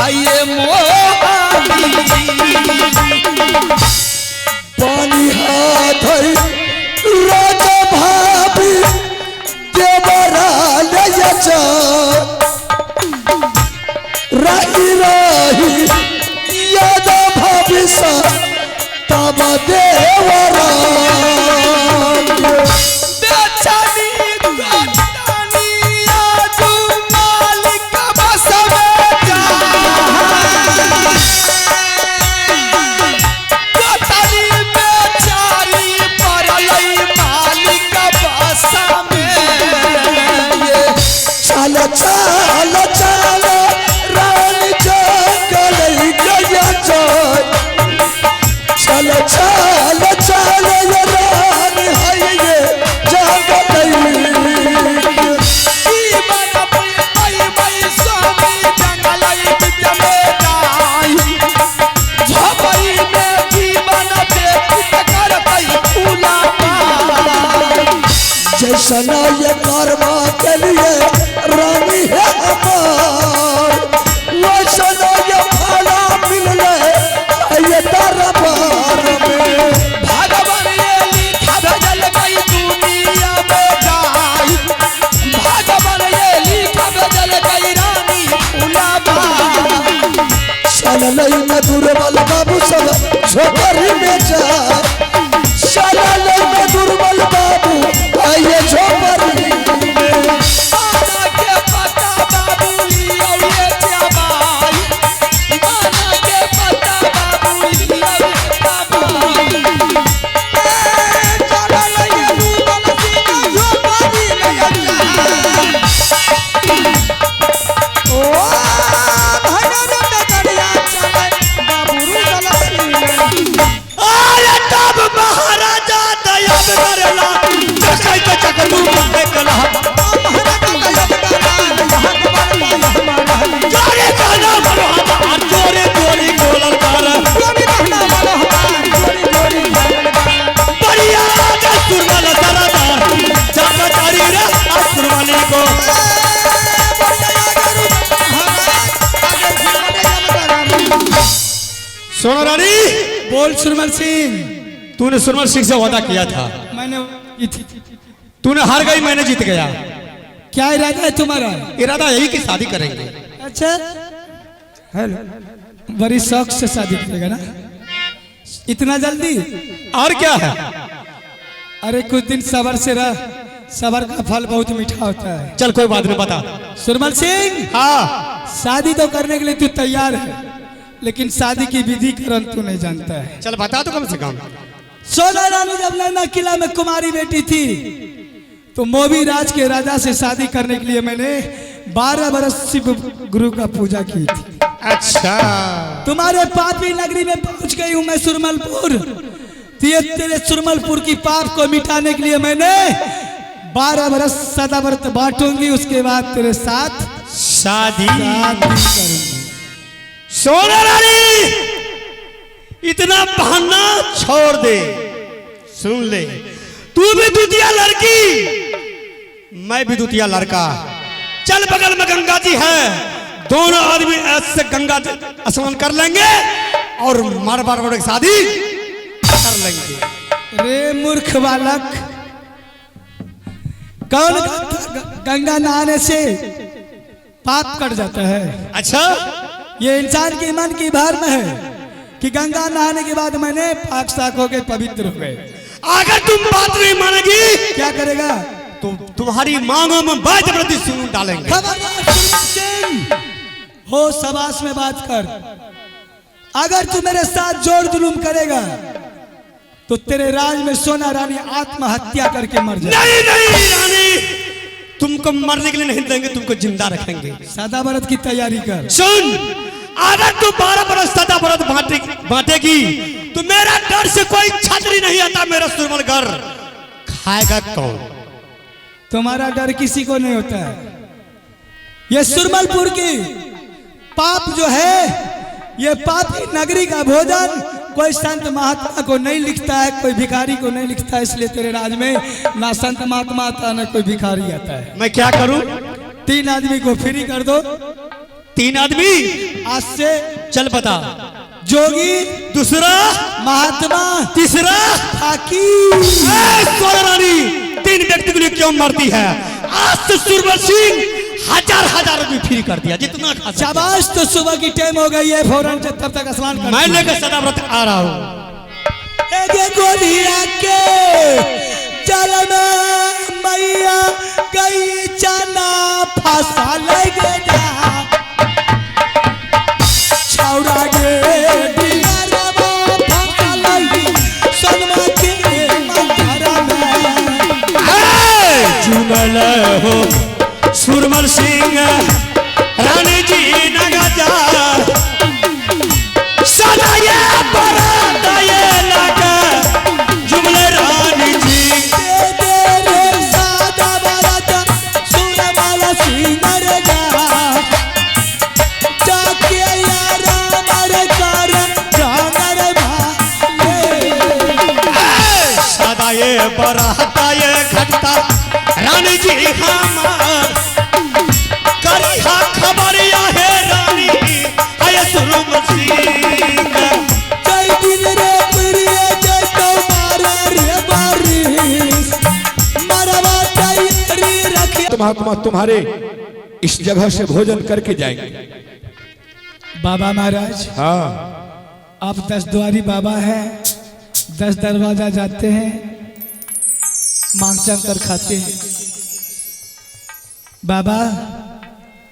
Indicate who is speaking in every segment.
Speaker 1: आइए मोहाली
Speaker 2: पानी हाथ राजा भाभी देवरा ले जा रही रही याद भाभी सा तब देवरा
Speaker 1: बेचारी गोटानी आजू मालिक बस में जा गोटानी बेचारी परलई मालिक बस में
Speaker 2: चल चल चल रानी जंगल गया चल चल चल ये रानी है ये जंगल
Speaker 1: ई मन मई स्वामी जंगलई बिच में जाई झोपड़ी में जीवन व्यतीत करतई फूला
Speaker 2: जैसन ये कर्मा के लिए रानी है अपार वैसन ये फला मिलने ये दरबार में
Speaker 1: भगवान ये लिखा भेजल गई दुनिया में जाई भगवान ये लिखा भेजल गई रानी फूलाबा
Speaker 2: चल लई में दुर्बल बाबू सब झोपड़ी में जा चल लई में दुर्बल बाबू आइए झोपड़ी में
Speaker 1: माना के पता बाबूली और ये चाबाई माना के पता बाबूली और ये चाबाई चला लइए दुर्बल सीना झोपड़ी में ओ भगवान करिया चले बाबूरू गलसी
Speaker 2: अरे तब महाराजा दया करेला जकै के चकलू पे कला जोरे गाना मरो हम जोरे जोरी गोलल कर बढ़िया के सुरमल सरदार जाना करी रे सुरमली को
Speaker 3: सोना रानी
Speaker 1: बोल सुरमल सिंह
Speaker 3: तूने सुरमल सिंह से वादा किया था
Speaker 1: मैंने
Speaker 3: तूने हार गई मैंने जीत गया
Speaker 1: क्या इरादा है तुम्हारा
Speaker 3: इरादा यही कि शादी करेंगे
Speaker 1: अच्छा हेलो बड़ी शौक से शादी करेगा ना इतना जल्दी
Speaker 3: और क्या है
Speaker 1: अरे कुछ दिन सबर से रह सबर का फल बहुत मीठा होता है
Speaker 3: चल कोई बात नहीं बता
Speaker 1: सुरमल सिंह
Speaker 3: हाँ
Speaker 1: शादी तो करने के लिए तू तैयार है लेकिन शादी की विधि करण तू नहीं जानता है
Speaker 3: चल बता तो कम से कम
Speaker 1: सोना रानी जब नैना किला में कुमारी बेटी थी तो मोबी राज के राजा से शादी करने के लिए मैंने 12 बरस शिव गुरु का पूजा की थी
Speaker 3: अच्छा
Speaker 1: तुम्हारे पापी नगरी में पहुंच गई हूं मैं सुरमलपुर तेरे सुरमलपुर की पाप को मिटाने के लिए मैंने 12 बरस सदा व्रत बांटूंगी उसके बाद तेरे साथ
Speaker 3: शादी
Speaker 1: करूंगी
Speaker 3: सोना रानी इतना बहाना छोड़ दे सुन ले तू भी दूतिया लड़की मैं भी दूतिया लड़का चल बगल में गंगा जी है दोनों आदमी ऐसे गंगा स्नान कर लेंगे और मार बार की शादी कर लेंगे
Speaker 1: रे मूर्ख बालक कौन गंगा नहाने से पाप कट जाता है
Speaker 3: अच्छा
Speaker 1: ये इंसान के मन की भर में है कि गंगा नहाने के बाद मैंने पाक साक हो गए पवित्र हो गए
Speaker 3: अगर तुम बात नहीं मानेगी
Speaker 1: क्या करेगा
Speaker 3: तो तुम्हारी मांगों में बात प्रति सुन डालेंगे
Speaker 1: खबरदार सुरमल सिंह हो सबास में बात कर अगर तू मेरे साथ जोर जुलूम करेगा तो तेरे राज में सोना रानी आत्महत्या करके मर जाए
Speaker 3: नहीं नहीं रानी तुमको मरने के लिए नहीं देंगे तुमको जिंदा रखेंगे
Speaker 1: सदा व्रत की तैयारी कर
Speaker 3: सुन अगर तू 12 बरस सदा व्रत बांटेगी तो मेरा डर से कोई छतरी नहीं आता मेरा सुरमल घर खाएगा कौन
Speaker 1: तुम्हारा डर किसी को नहीं होता है ये सुरमलपुर की पाप जो है ये पापी नगरी का भोजन कोई संत महात्मा को नहीं लिखता है कोई भिखारी को नहीं लिखता है इसलिए तेरे राज में ना संत महात्मा आता ना कोई भिखारी आता है
Speaker 3: मैं क्या करूं
Speaker 1: 3 आदमी को फ्री कर दो
Speaker 3: 3 आदमी।
Speaker 1: आज से
Speaker 3: चल बता।
Speaker 1: जोगी,
Speaker 3: दूसरा
Speaker 1: महात्मा,
Speaker 3: तीसरा
Speaker 1: फकीर।
Speaker 3: सोना रानी 3 व्यक्ति को क्यों मारती है? आज से सूरमल सिंह हजार रुपये फ्री कर दिया, जितना खा सकते।
Speaker 1: शाबाश। तो सुबह की टाइम हो गई है, फौरन से तब तक स्नान कर।
Speaker 3: मैं लेकर सदाव्रत आ रहा हूँ।
Speaker 1: गोलिया के चल में मैया गई चना फसा लगे जा छौड़ा गे दियारवा फसा लगी सनमा के मंगरा में।
Speaker 3: चुनल हो सूरमल सिंह रानी जी नगाजा सदा ये बरात ये लगा जुमले रानी जी
Speaker 1: दे रे सादा बरात सूरमल सिंह रे जा जाके यारा मर कर जानर भाले।
Speaker 3: सदा ये बरात ये घटता रानी जी हमार करी हा खबर या है रानी आये सूरमल सिंह।
Speaker 1: जय दिन रे प्रिय जय तुम्हारा रे बारिश मरवा तैयारी रखी।
Speaker 2: महात्मा तुम्हारे इस जगह से भोजन करके जाएंगे।
Speaker 1: बाबा महाराज,
Speaker 2: हाँ,
Speaker 1: आप 10 द्वारी बाबा हैं, 10 दरवाजा जाते हैं, मांग चांग कर खाते हैं। बाबा,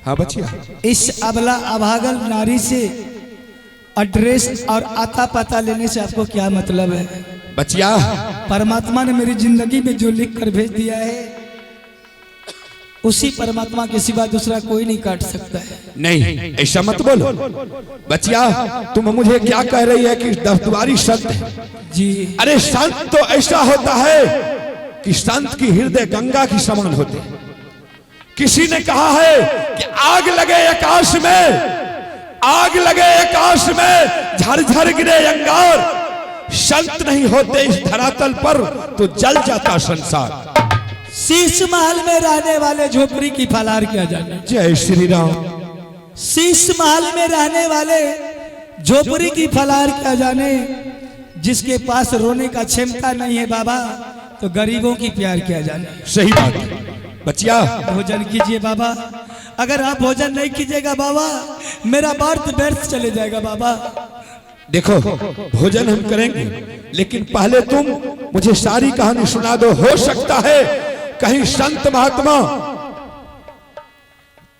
Speaker 2: हाँ बचिया,
Speaker 1: इस अबला अभागल नारी से एड्रेस और आता पता लेने से आपको क्या मतलब है?
Speaker 2: बचिया,
Speaker 1: परमात्मा ने मेरी जिंदगी में जो लिख कर भेज दिया है उसी परमात्मा के सिवा दूसरा कोई नहीं काट सकता है।
Speaker 2: नहीं ऐसा मत बोलो बचिया। तुम मुझे क्या कह रही है कि 10 द्वारी संत है?
Speaker 1: जी।
Speaker 2: अरे संत तो ऐसा होता है कि संत की हृदय गंगा की समान होते हैं। किसी ने कहा है कि आग लगे आकाश में, आग लगे आकाश में, झरझर गिरे अंगार, संत नहीं होते इस धरातल पर तो जल जाता संसार।
Speaker 1: शीश महल में रहने वाले झोपड़ी की फलार क्या जाने।
Speaker 2: जय श्री राम।
Speaker 1: शीश महल में रहने वाले झोपड़ी की फलार क्या जाने। जिसके पास रोने का क्षमता नहीं है बाबा, तो गरीबों की प्यार क्या जाने।
Speaker 2: सही बात है बचिया।
Speaker 1: भोजन कीजिए बाबा। अगर आप भोजन नहीं कीजिएगा बाबा, मेरा व्रत व्यर्थ चले जाएगा बाबा।
Speaker 2: देखो भोजन हम करेंगे, लेकिन पहले तुम मुझे सारी कहानी सुना दो। हो सकता है कहीं संत महात्मा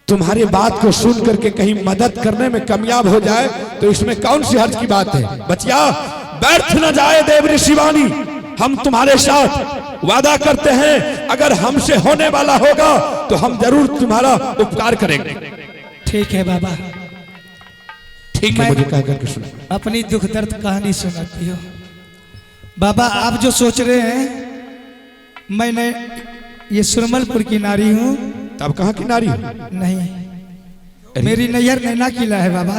Speaker 2: तुम्हारी बात को सुन करके कहीं मदद करने में कामयाब हो जाए, तो इसमें कौन सी हर्ज की बात है। बचिया, व्यर्थ न जाए देव ऋषिवाणी, हम तुम्हारे साथ वादा करते हैं अगर हमसे होने वाला होगा तो हम जरूर तुम्हारा उपकार करेंगे।
Speaker 1: ठीक है बाबा।
Speaker 2: ठीक है, मुझे कह करके सुना।
Speaker 1: अपनी दुख दर्द कहानी सुनाती हो बाबा। आप जो सोच रहे हैं, मैंने ये सुरमलपुर की नारी हूँ।
Speaker 2: तब कहाँ की नारी?
Speaker 1: नहीं, मेरी नैहर नैना किला है बाबा।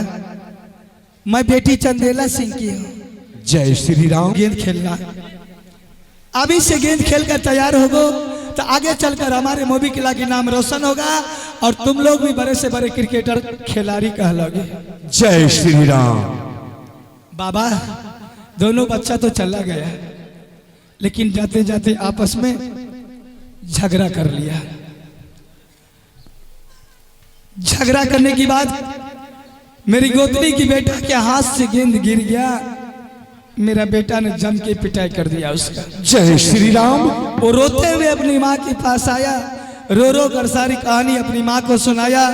Speaker 1: मैं बेटी चंदेला सिंह की हूँ।
Speaker 2: जय श्री राम।
Speaker 1: गेंद खेलना, अभी से गेंद खेलकर तैयार हो गो तो आगे चलकर हमारे मोबी किला के नाम रोशन होगा और तुम लोग भी बड़े से बड़े क्रिकेटर खिलाड़ी कहलोगे।
Speaker 2: जय श्री राम।
Speaker 1: बाबा, दोनों बच्चा तो चला गया, लेकिन जाते जाते आपस में झगड़ा कर लिया। झगड़ा करने के बाद मेरी गोतनी की बेटा के हाथ से गेंद गिर गया। मेरा बेटा ने जम के पिटाई कर दिया उसका।
Speaker 2: जय श्री राम।
Speaker 1: वो रोते हुए अपनी माँ के पास आया, रो रो कर सारी कहानी अपनी माँ को सुनाया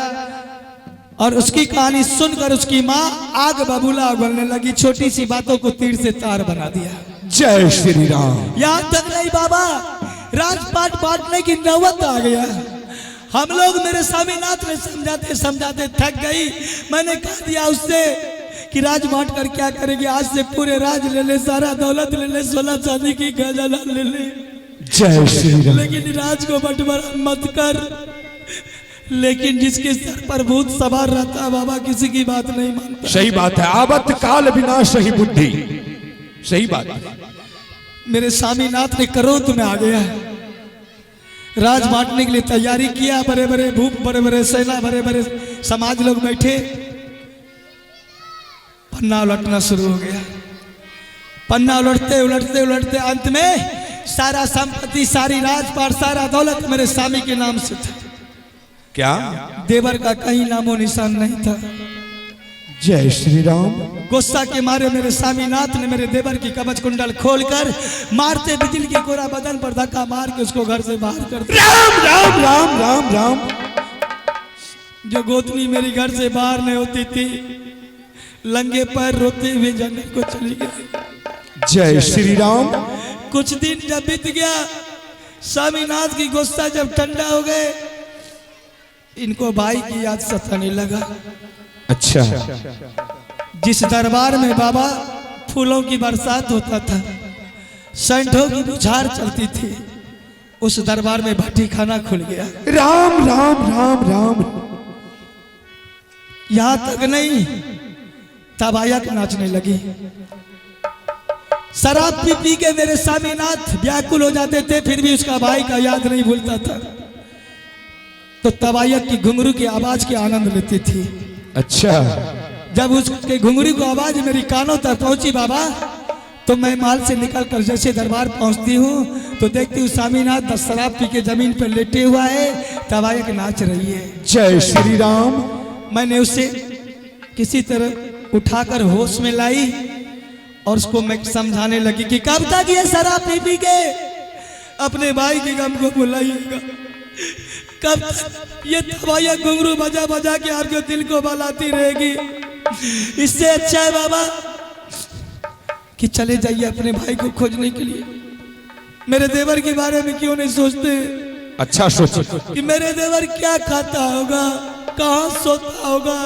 Speaker 1: और उसकी कहानी सुनकर उसकी माँ आग बबूला उगलने लगी। छोटी सी बातों को तीर से तार बना दिया।
Speaker 2: जय श्री राम।
Speaker 1: यहाँ तक नहीं बाबा, राजपाट बांटने की नौबत आ गया। हम लोग मेरे स्वामीनाथ ने समझाते समझाते थक गई। मैंने कह दिया उससे कि राज बांट कर क्या करेंगे, आज से पूरे राज ले ले, सारा दौलत ले ले, 16 चांदी की गजाना ले ले,
Speaker 2: जय श्री राम।
Speaker 1: लेकिन राज को बंटवारा मत कर। लेकिन जिसके सर पर भूत सवार रहता है बाबा, किसी की बात नहीं मानता।
Speaker 2: सही बात है। आवत काल बिना सही बुद्धि। सही बात है।
Speaker 1: मेरे स्वामीनाथ ने क्रोध में आ गया। राज बांटने के लिए तैयारी किया। बड़े बड़े भूप, बड़े बड़े सेना, बड़े बड़े समाज लोग बैठे। पन्ना उलटना शुरू हो गया। पन्ना उलटते उलटते उलटते अंत में सारा संपत्ति, सारी राजपाट, सारा दौलत मेरे स्वामी के नाम से था।
Speaker 3: क्या?
Speaker 1: देवर का कहीं नामो निशान नहीं था।
Speaker 2: जय श्री राम।
Speaker 1: गुस्सा के मारे मेरे स्वामीनाथ ने मेरे देवर की कवच कुंडल खोलकर मारते बिजली के कोरा बदन पर धक्का मार के उसको घर से बाहर कर दिया।
Speaker 2: राम राम राम राम राम।
Speaker 1: जो गोतनी मेरी घर से बाहर नहीं होती थी, लंगे पैर रोते हुए जंगल को चली गई।
Speaker 2: जय श्री राम।
Speaker 1: कुछ दिन जब बीत गया, स्वामीनाथ की गुस्सा जब ठंडा हो गए, इनको भाई की याद सताने लगा।
Speaker 2: अच्छा।
Speaker 1: जिस दरबार में बाबा फूलों की बरसात होता था, संठों की बुझार चलती थी, उस दरबार में भट्टी खाना खुल गया।
Speaker 2: राम राम राम राम।
Speaker 1: यहां तक नहीं, तबायक नाचने लगी। शराब पी पी के मेरे स्वामीनाथ व्याकुल हो जाते थे, फिर भी उसका भाई का याद नहीं भूलता था। तो तबायक की घुंघरू की आवाज के आनंद लेती थी।
Speaker 2: अच्छा।
Speaker 1: जब उसके घुंघरू की आवाज मेरी कानों तक पहुंची बाबा, तो मैं महल से निकलकर जैसे दरबार पहुंचती हूँ तो देखती हूँ स्वामीनाथ शराब पी के जमीन पर लेटे हुआ है, तबायक नाच रही है।
Speaker 2: जय श्री राम।
Speaker 1: मैंने उसे किसी तरह उठाकर होश में लाई और उसको मैं समझाने लगी कि कब तक ये शराब पी पी के अपने भाई के गम को भुलाइएगा, कब तक ये तबायक घुंघरू बजा बजा के आपके दिल को बहलाती रहेगी। इससे अच्छा है बाबा कि चले जाइए अपने भाई को खोजने के लिए। मेरे देवर के बारे में क्यों नहीं सोचते?
Speaker 2: अच्छा सोचो
Speaker 1: कि मेरे देवर क्या खाता होगा, कहाँ सोता होगा,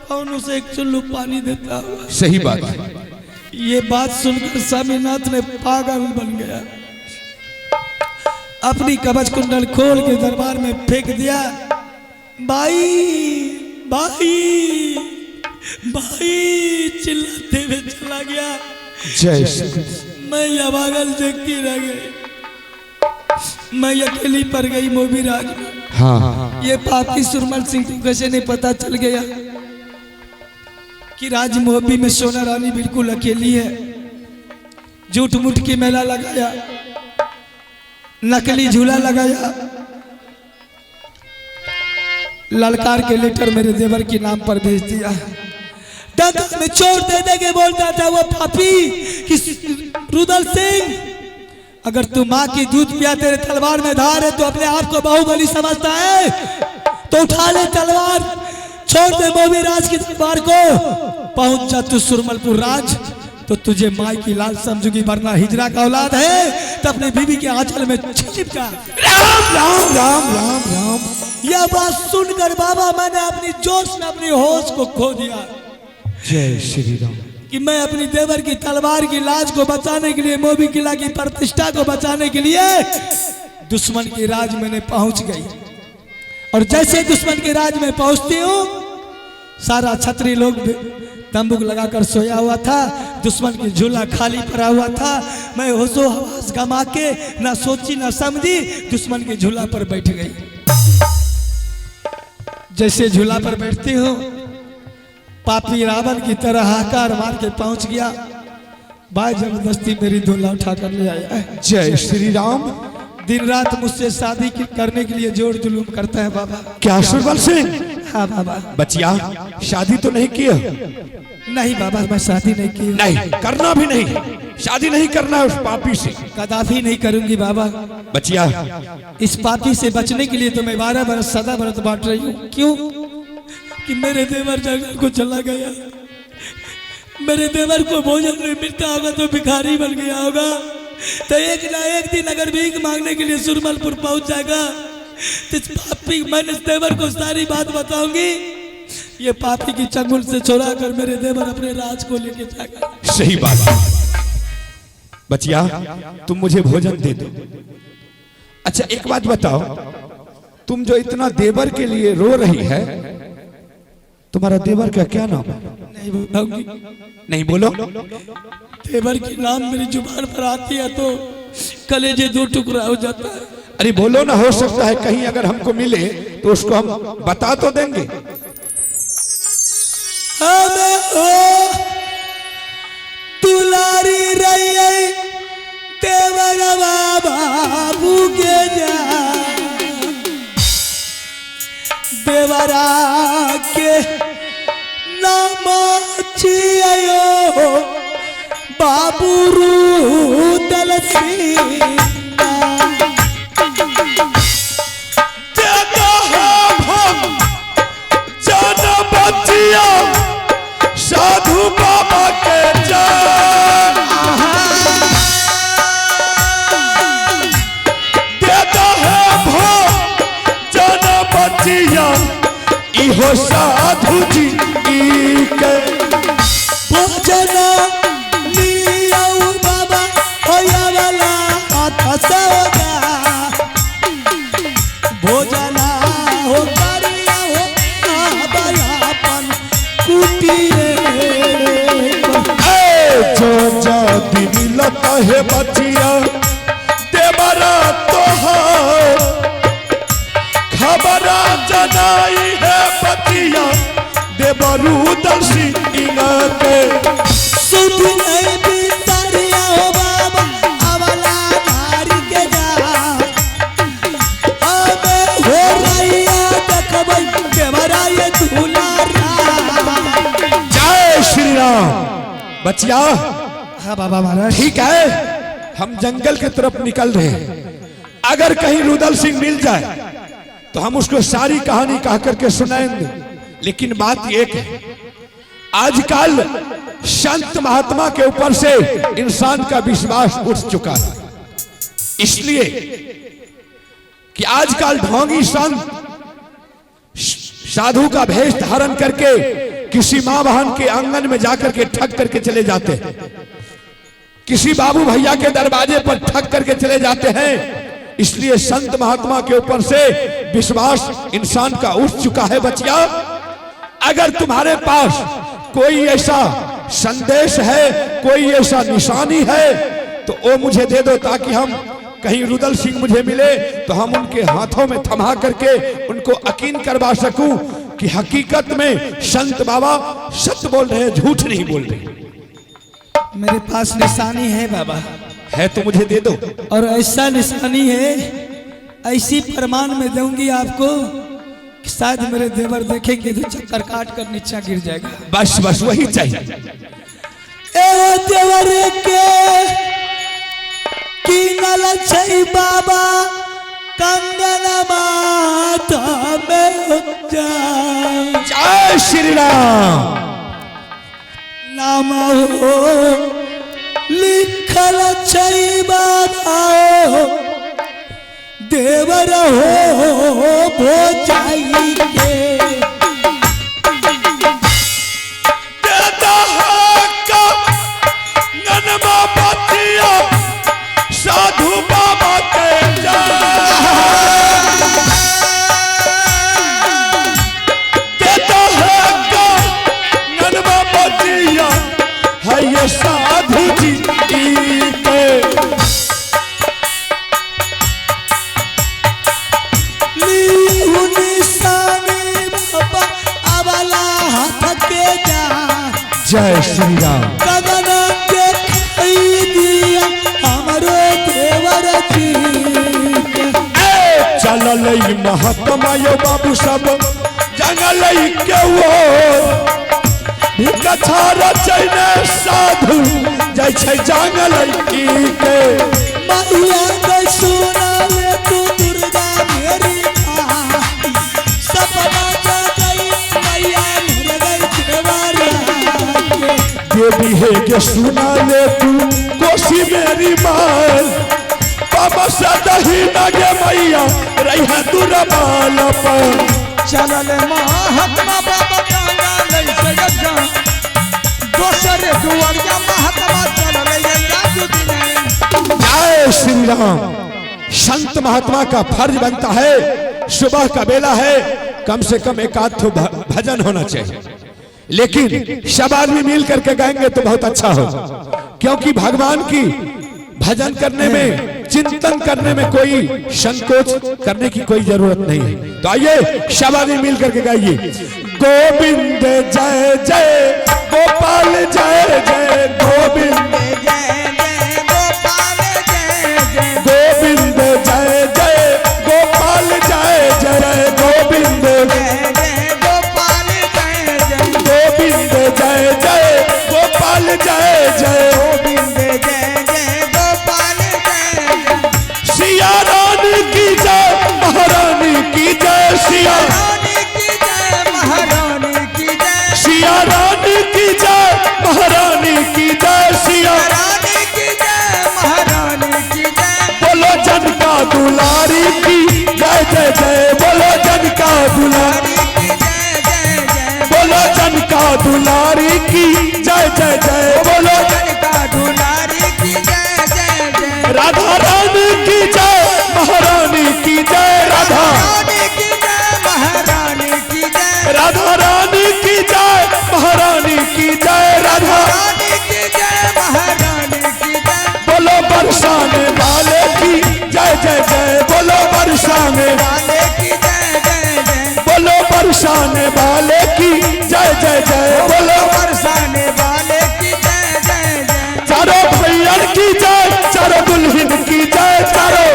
Speaker 1: कौन उसे एक चुल्लू पानी देता होगा।
Speaker 2: सही बात है।
Speaker 1: ये बात सुनकर स्वामीनाथ ने पागल बन गया, अपनी कवच कुंडल खोल के दरबार में फेंक दिया। भाई भाई भाई चिल्लाते हुए चला गया।
Speaker 2: जय।
Speaker 1: मैं या पागल देखती रह गई। मैं अकेली पड़ गई मोबी राज में।
Speaker 2: हाँ।
Speaker 1: ये पापी सुरमल सिंह को कैसे नहीं पता चल गया कि राज मोहब्बी में सोना रानी बिल्कुल अकेली है। झूठ मूठ की मेला लगाया, नकली झूला लगाया, ललकार के लेटर मेरे देवर के नाम पर भेज दिया। डंका में चोट दे दे के बोलता था वो पापी कि रुदल सिंह, अगर तू माँ की दूध पिया, तेरे तलवार में धार है, तो अपने आप को बाहुबली समझता है तो उठा ले तलवार, छोड़ दे मोबी राज की दरबार को, पहुंच जा तू सुरमलपुर राज, तो तुझे माई की लाल समझूंगी, वरना हिजरा का औलाद है तो अपने बीवी के आंचल में छिप जा।
Speaker 2: राम राम राम राम राम।
Speaker 1: यह बात सुनकर बाबा मैंने अपनी जोश में अपनी होश को खो दिया।
Speaker 2: जय श्री राम।
Speaker 1: कि मैं अपनी देवर की तलवार की लाज को बचाने के लिए, मोबी किला की प्रतिष्ठा को बचाने के लिए दुश्मन के राज में पहुंच गई। और जैसे दुश्मन के राज में पहुंचती हूँ, सारा छत्री लोग तंबू लगाकर सोया हुआ था, दुश्मन की झूला खाली पड़ा हुआ था। मैं होशो हवास गमा के ना सोची ना समझी दुश्मन के झूला पर बैठ गई। जैसे झूला पर बैठती हूँ, पापी रावण की तरह हाकार मार के पहुंच गया। भाई जबरदस्ती मेरी दूल्हा उठाकर ले आया है।
Speaker 2: जय श्री राम।
Speaker 1: दिन रात मुझसे शादी करने के लिए जोर जुलूम करता है बाबा।
Speaker 2: क्या सुरबल सिंह?
Speaker 1: हाँ बाबा।
Speaker 2: बचिया शादी तो नहीं किया?
Speaker 1: नहीं बाबा, मैं शादी नहीं की।
Speaker 2: नहीं करना भी नहीं, शादी नहीं करना है उस पापी से।
Speaker 1: कदापि नहीं करूंगी बाबा।
Speaker 2: बचिया
Speaker 1: इस पापी से बचने के लिए तो मैं 12 बरस सदा व्रत बांट रही हूँ। क्यों? कि मेरे देवर जंगल को चला गया, मेरे देवर को भोजन नहीं मिलता होगा तो भिखारी बन गया होगा, तो एक ना एक दिन अगर भीख मांगने के लिए सुरमलपुर पहुंच जाएगा तो इस पापी, मैंने इस देवर को सारी बात बताऊंगी, ये पापी की चंगुल से छोड़ा कर मेरे देवर अपने राज को लेके जाएगा।
Speaker 2: सही बात। बचिया तुम मुझे भोजन दे दो। अच्छा एक बात बताओ, तुम जो इतना देवर के लिए रो रही है, तुम्हारा देवर का क्या नाम है?
Speaker 1: नहीं बताऊंगी।
Speaker 2: नहीं बोलो।
Speaker 1: देवर की नाम मेरी जुबान पर आती है तो कलेजे दो टुकड़ा हो जाता है।
Speaker 2: अरे बोलो ना, हो सकता है कहीं अगर हमको मिले तो उसको हम बता तो देंगे।
Speaker 1: हमें ओ दुलारी रही देवरवा बाबू के जा देवरा के नाम छियो बाबू रूदल सिंह
Speaker 2: साधु बाबा के देता है भो जाना बचिया इहो साधु जी के
Speaker 1: भोजना लियाऊ बाबा होया वाला हसोगा भोजना हो करिया हो आबयापन कुटिए
Speaker 2: जो जाति मिलता है बचिया देवरा तो खबरा जनाई है बचिया देवरू दर्शी के
Speaker 1: सुध नहीं बितारिया हो बाबा अवला नारी के जा हमें हो रहिया देखबै देवरा ये दुलारा।
Speaker 2: जय श्री राम। बचिया
Speaker 1: हाँ बाबा महाराज।
Speaker 2: ठीक है, हम जंगल की तरफ निकल रहे हैं। अगर कहीं रुदल सिंह मिल जाए तो हम उसको सारी कहानी कह करके सुनाएंगे। लेकिन बात एक है, आजकल संत महात्मा के ऊपर से इंसान का विश्वास उठ चुका है, इसलिए कि आजकल ढोंगी संत साधु का भेष धारण करके किसी मां बहन के आंगन में जाकर के ठग करके चले जाते हैं, किसी बाबू भैया के दरवाजे पर ठग करके चले जाते हैं। इसलिए संत महात्मा के ऊपर से विश्वास इंसान का उठ चुका है। बचिया, अगर तुम्हारे पास कोई ऐसा संदेश है, कोई ऐसा निशानी है तो वो मुझे दे दो, ताकि हम कहीं रुदल सिंह मुझे मिले तो हम उनके हाथों में थमा करके उनको यकीन करवा सकूं कि हकीकत में संत बाबा सत्य बोल रहे हैं, झूठ नहीं बोल रहे।
Speaker 1: मेरे पास निशानी है बाबा।
Speaker 2: है तो मुझे दे दो।
Speaker 1: और ऐसा निशानी है, ऐसी प्रमाण में दूंगी आपको कि शायद मेरे देवर देखेंगे तो चक्कर काट कर नीचे गिर जाएगा।
Speaker 2: बस बस वही चाहिए।
Speaker 1: ए देवर के किनल छै बाबा कंगन माथा में जा
Speaker 2: जय श्री राम।
Speaker 1: नाम हो लिखल छै बाबा देवर हो भोजाई के
Speaker 2: देता है का ननमा बतिया साधु बाबा के जा देता है का ननमा बतिया है ये साधु जी के जय श्री राम।
Speaker 1: कदन के दिया हमरो देवर जी
Speaker 2: चलल महात्मा यो बाबू सब जंगल के वो कथा रचने साधु जय छै जंगल के
Speaker 1: मैया के सुना ले तू दुर्गा मेरी सपना जा गई मैया मर गई देवरा
Speaker 2: देवी है के सुना ले तू कोसी मेरी मां बाबा सदही नगे मैया रही है दुर्बाल पर
Speaker 1: चलल महात्मा बाबा गंगा लई से गजा दोसरे दुआरिया महात्मा चलल राजू दिन।
Speaker 2: जय श्री राम। संत महात्मा का फर्ज बनता है, सुबह का बेला है, कम से कम एक आध भजन होना चाहिए। लेकिन सब आदमी मिल करके गाएंगे तो बहुत अच्छा हो, क्योंकि भगवान की भजन करने में चिंतन करने में कोई संकोच करने की कोई जरूरत नहीं है। तो आइए शाबाशी मिल करके गाइए, गोविंद जय जय गोपाल जय जय गोविंद गोविंद जय जय गोपाल जय जय गोविंद गोविंद जय जय गोपाल जय जय सिया रानी की जय महारानी की जय सिया सिया रानी की जय महारानी की जय सिया बोलो जनका दुलारी की जय जय जय बोलो जनका दुलारी बोलो जनका दुलारी की जय जय जय बोलो राधा रानी की जय महारानी की जय राधा राधा रानी की जय महारानी की जय राधा बोलो बरसाने वाले की जय जय जय बोलो बरसाने बोलो बरसाने वाले की जय जय जय बोलो चारों भैया की जय चारों दुल्हन की जय चारों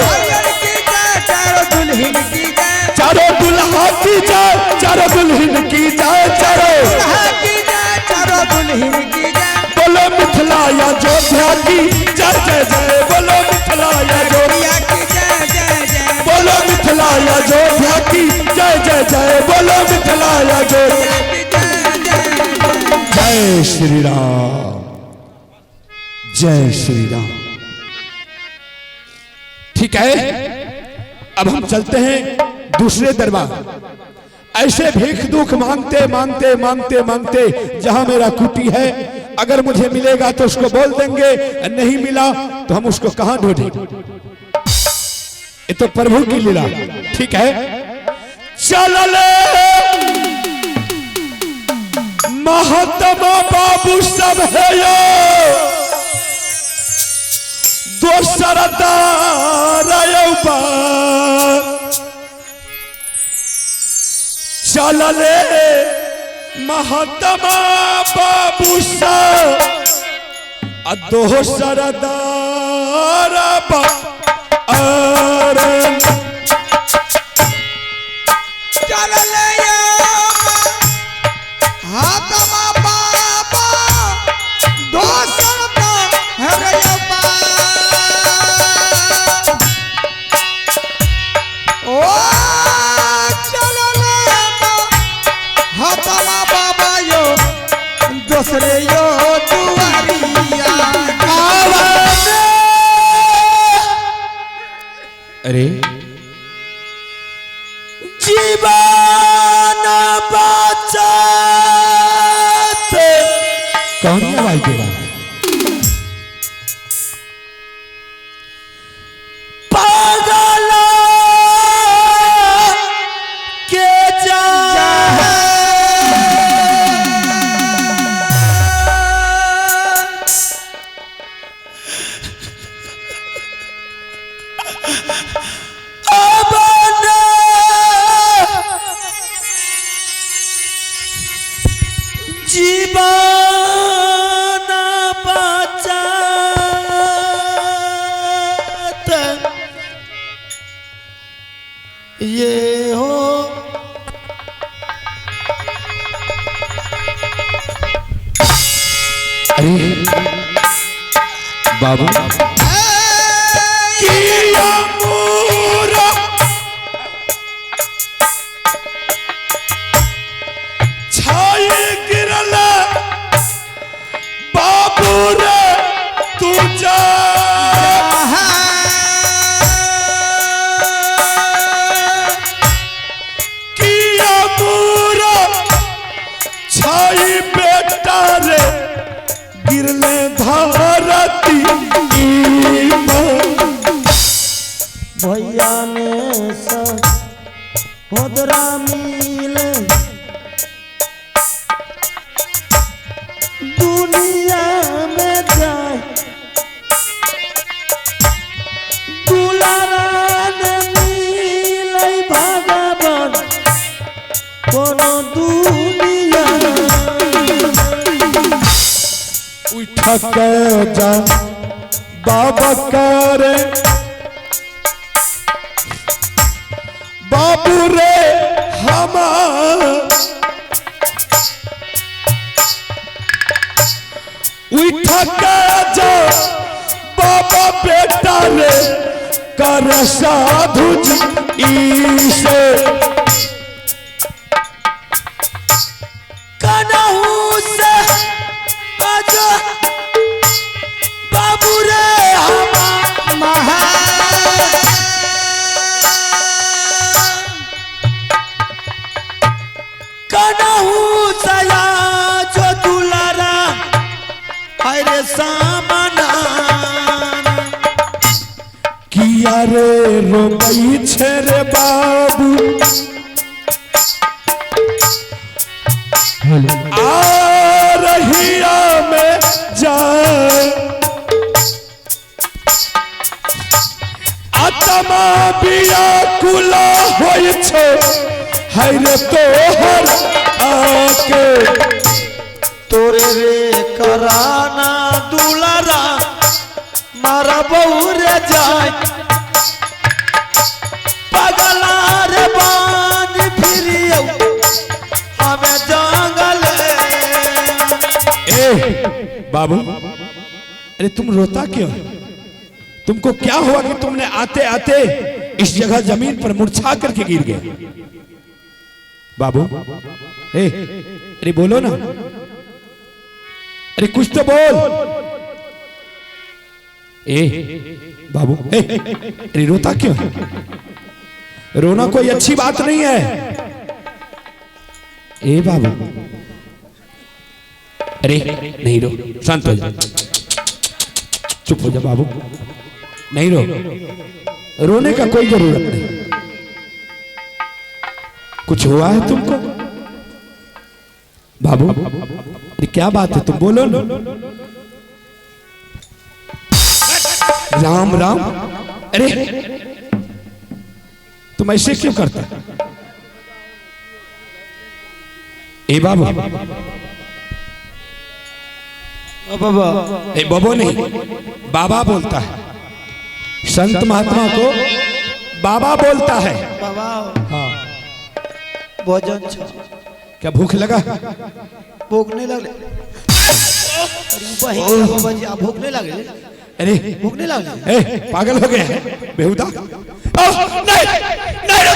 Speaker 2: दुल्हा की जय चारों दुल्हन की जय चारों बोलो मिथिला या जोध्या की जय जय जय बोलो मिथिला या जोध्या बोलो मिथिला या जोध्या की जय जय जय बोलो मिथिला या जोध्या जय श्री राम जय श्री राम। ठीक है, अब हम चलते हैं दूसरे दरबार। ऐसे भीख दुख मांगते मांगते मांगते मांगते जहां मेरा कुटी है, अगर मुझे मिलेगा तो उसको बोल देंगे, नहीं मिला तो हम उसको कहां ढूंढेंगे। ये तो प्रभु की लीला। ठीक है, चल ले महात्मा बाबू सब है यो दोसर दारयौबा चल ले महात्मा बाबू सब दोसर दारयौबा
Speaker 1: चल ले हाथमा बाबा दोसर दारयौबा ओ चल ले हाथमा बाबा यो दोसरे यो दुआरिया
Speaker 2: अरे
Speaker 1: जीवन बचाते
Speaker 2: कौन आवाज दे रहा है?
Speaker 1: पागल के जीवन बचाते ये हो
Speaker 2: अरे बाबू
Speaker 1: किया मोरा
Speaker 2: छाए गिरल बाबू रे तू जा किया मोरा छाई बेटा रे गिरले भारती
Speaker 1: भैया ने सहोदरा मिले दुनिया में जाए
Speaker 2: थक जा बाबा करे बाबू रे हमार थक जा बाबा बेटा रे कर साधु जी से
Speaker 1: कनहू से आजा बाबू रे हमार कनहू सया जो दुलारा अरे सामना
Speaker 2: किया रे रोबई छे रे बाबू आ रहिया में जाए आत्मा बिया कुला होय छे हरे तोहर आके
Speaker 1: तोरे रे कराना दुलारा मारा बहू रे जाए पगला रे बान फिरियो हमें जंगल
Speaker 2: ए बाबू अरे तुम रोता क्यों? तुमको क्या हुआ कि तुमने आते आते इस जगह जमीन पर मुरझा करके गिर गए? बाबू अरे बोलो ना, अरे कुछ तो बोल। बाबू अरे रोता क्यों? रोना कोई अच्छी बात नहीं है। बाबू अरे नहीं रो, शांत हो जा, चुप हो जा बाबू, नहीं रो, रोने का कोई जरूरत नहीं। कुछ हुआ है तुमको? बाबू अरे क्या बात है, तुम बोलो ना। राम राम, अरे तुम ऐसे क्यों करता? बाबू
Speaker 1: बाबा
Speaker 2: बबो नहीं, बाबा बोलता है। संत महात्मा को बाबा बोलता है।
Speaker 1: बाबा
Speaker 2: हाँ,
Speaker 1: भोजन
Speaker 2: क्या भूख लगा?
Speaker 1: भूखने लगे, भूखने लगे,
Speaker 2: अरे
Speaker 1: भूखने लगे।
Speaker 2: पागल हो गया है बेहुदा? नहीं, नहीं,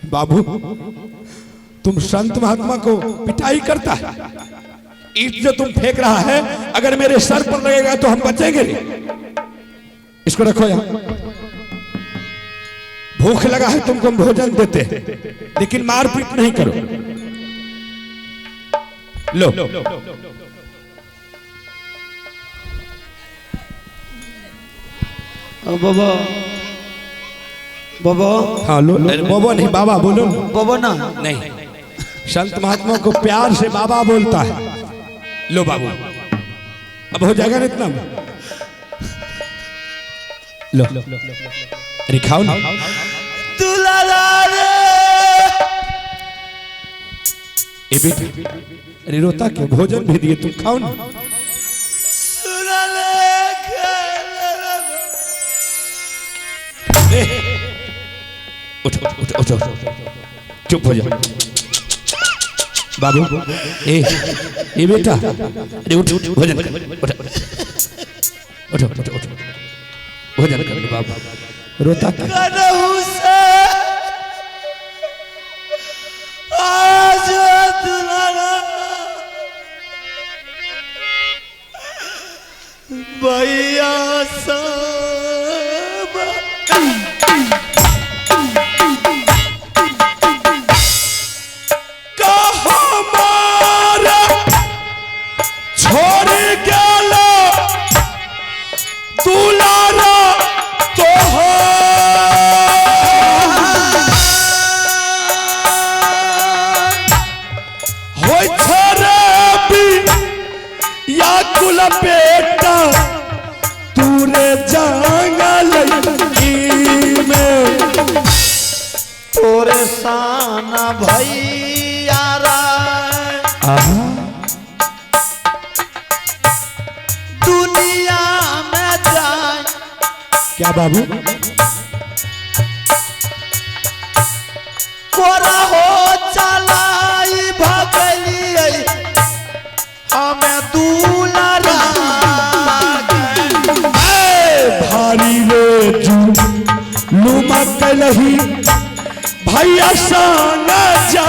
Speaker 2: बाबू तुम संत महात्मा को पिटाई करता है। ईंट जो तुम फेंक रहा है अगर मेरे सर पर लगेगा तो हम बचेंगे नहीं। इसको रखो यहाँ। भूख लगा है तुमको भोजन देते हैं, लेकिन मारपीट नहीं करो। लो
Speaker 1: बाबा बाबा
Speaker 2: हाँ लो, बाबा नहीं बाबा बोलो ना।
Speaker 1: बाबा ना
Speaker 2: नहीं, संत महात्मा को प्यार से बाबा बोलता है। लो बाबू, अब हो जाएगा ना इतना? लो अरे खाओ ना।
Speaker 1: दुलारा रे
Speaker 2: बेटा अरे रोता क्यों? भोजन भी दिए, तुम खाओ ना। उठो उठो उठो, चुप हो जाओ बाबू। ए बेटा अरे उठ, भोजन कर, उठो उठो उठो उठो, भोजन कर लो बाबू। रोता क्यों?
Speaker 1: आज दुलारा भैया सब
Speaker 2: छोड़ गया दुलारा तो हो या कुल बेटा तूने जंगल में
Speaker 1: तोरे साना भैया
Speaker 2: क्या बाबू?
Speaker 4: कोरा हो चलाई भगली हमें दूल्हा
Speaker 2: भारी रे लुमक लही भैया संग जा